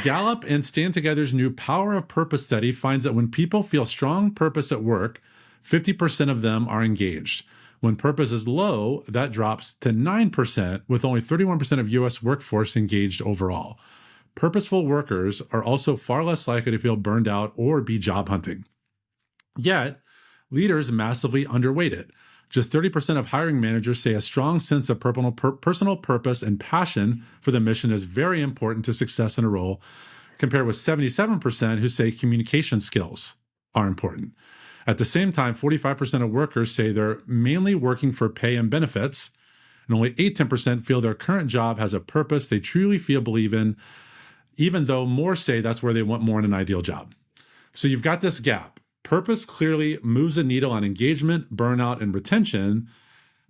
Gallup and Stand Together's new Power of Purpose study finds that when people feel strong purpose at work, 50% of them are engaged. When purpose is low, that drops to 9%, with only 31% of U.S. workforce engaged overall. Purposeful workers are also far less likely to feel burned out or be job hunting. Yet, leaders massively underweight it. Just 30% of hiring managers say a strong sense of personal purpose and passion for the mission is very important to success in a role, compared with 77% who say communication skills are important. At the same time, 45% of workers say they're mainly working for pay and benefits, and only 10% feel their current job has a purpose they truly believe in, even though more say that's where they want more in an ideal job. So you've got this gap. Purpose clearly moves the needle on engagement, burnout, and retention,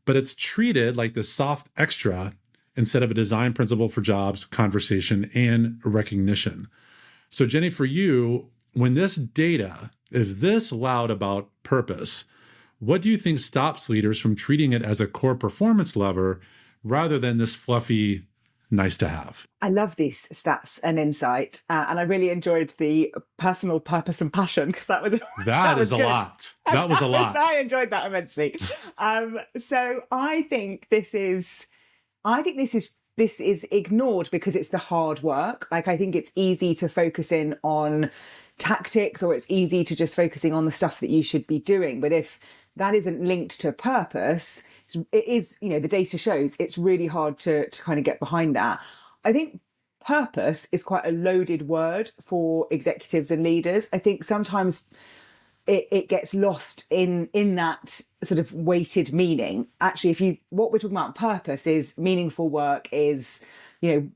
but it's treated like the soft extra instead of a design principle for jobs, conversation, and recognition. So Jenni, for you, when this data is this loud about purpose, what do you think stops leaders from treating it as a core performance lever rather than this fluffy nice to have? I love these stats and insight, and I really enjoyed the personal purpose and passion, because that was that was a good. lot. That was a lot. I enjoyed that immensely. So I think this is ignored because it's the hard work. Like, I think it's easy to focus in on tactics, or it's easy to just focusing on the stuff that you should be doing. But if that isn't linked to purpose, it is, the data shows it's really hard to kind of get behind that. I think purpose is quite a loaded word for executives and leaders. I think sometimes it gets lost in that sort of weighted meaning. Actually, what we're talking about purpose is meaningful work, is,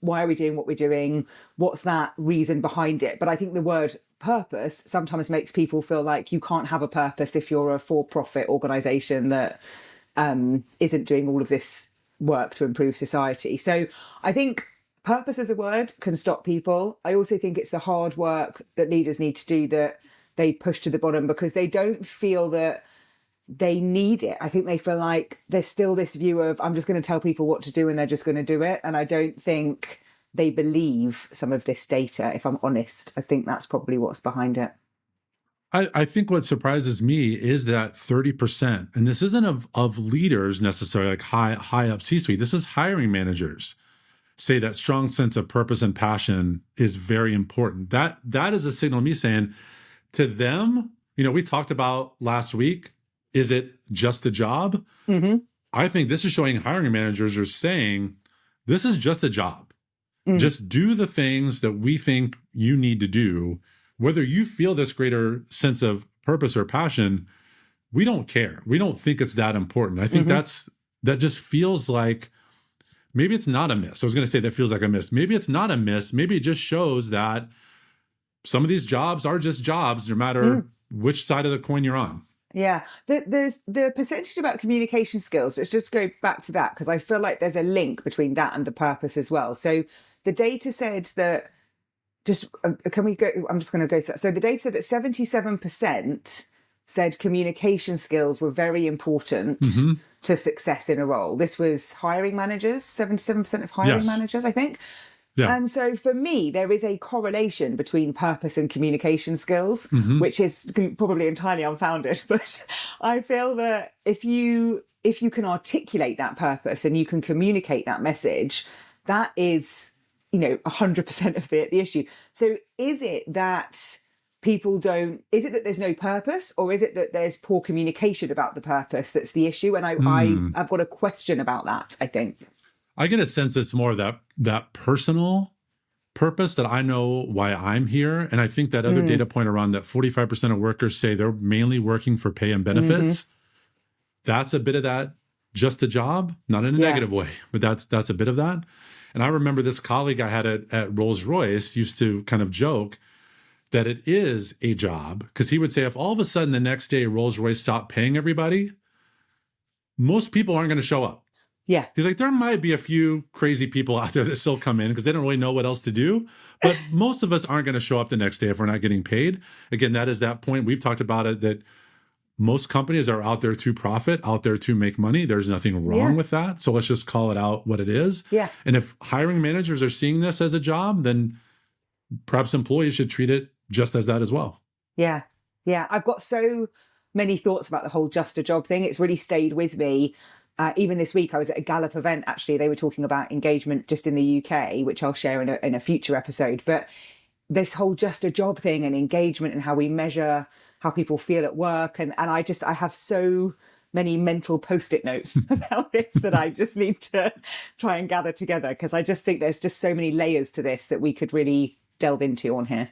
why are we doing what we're doing? What's that reason behind it? But I think the word purpose sometimes makes people feel like you can't have a purpose if you're a for-profit organization that isn't doing all of this work to improve society. So I think purpose as a word can stop people. I also think it's the hard work that leaders need to do that they push to the bottom, because they don't feel that they need it. I think they feel like there's still this view of, I'm just going to tell people what to do and they're just going to do it. And I don't think they believe some of this data, if I'm honest. I think that's probably what's behind it. I think what surprises me is that 30%, and this isn't of leaders necessarily, like high up C-suite, this is hiring managers, say that strong sense of purpose and passion is very important. That is a signal to me saying to them, we talked about last week, is it just a job? Mm-hmm. I think this is showing hiring managers are saying, this is just a job. Mm. Just do the things that we think you need to do. Whether you feel this greater sense of purpose or passion, we don't care. We don't think it's that important. I think that just feels like, maybe it's not a miss. I was going to say that feels like a miss. Maybe it's not a miss. Maybe it just shows that some of these jobs are just jobs, no matter which side of the coin you're on. Yeah. There's the percentage about communication skills. Let's just go back to that, because I feel like there's a link between that and the purpose as well. So the data said that, can we go? I'm just going to go through that. So the data said that 77% said communication skills were very important to success in a role. This was hiring managers, 77% of hiring managers, I think. Yeah. And so for me, there is a correlation between purpose and communication skills, which is probably entirely unfounded. But I feel that if you can articulate that purpose and you can communicate that message, that is, 100% of the issue. So is it that is it that there's no purpose, or is it that there's poor communication about the purpose that's the issue? And I've got a question about that, I think. I get a sense it's more of that personal purpose, that I know why I'm here. And I think that other data point around that 45% of workers say they're mainly working for pay and benefits. That's a bit of that, just a job, not in a negative way, but that's a bit of that. And I remember this colleague I had at Rolls-Royce used to kind of joke that it is a job, because he would say if all of a sudden the next day Rolls-Royce stopped paying everybody, most people aren't going to show up. Yeah. He's like, there might be a few crazy people out there that still come in because they don't really know what else to do. But most of us aren't going to show up the next day if we're not getting paid. Again, that is that point. We've talked about it, that most companies are out there to profit, out there to make money. There's nothing wrong with that. So let's just call it out what it is. Yeah. And if hiring managers are seeing this as a job, then perhaps employees should treat it just as that as well. Yeah. Yeah. I've got so many thoughts about the whole just a job thing. It's really stayed with me. Even this week, I was at a Gallup event. Actually, they were talking about engagement just in the UK, which I'll share in a future episode. But this whole just a job thing and engagement and how we measure how people feel at work. And I have so many mental post-it notes about this that I just need to try and gather together, because I just think there's just so many layers to this that we could really delve into on here.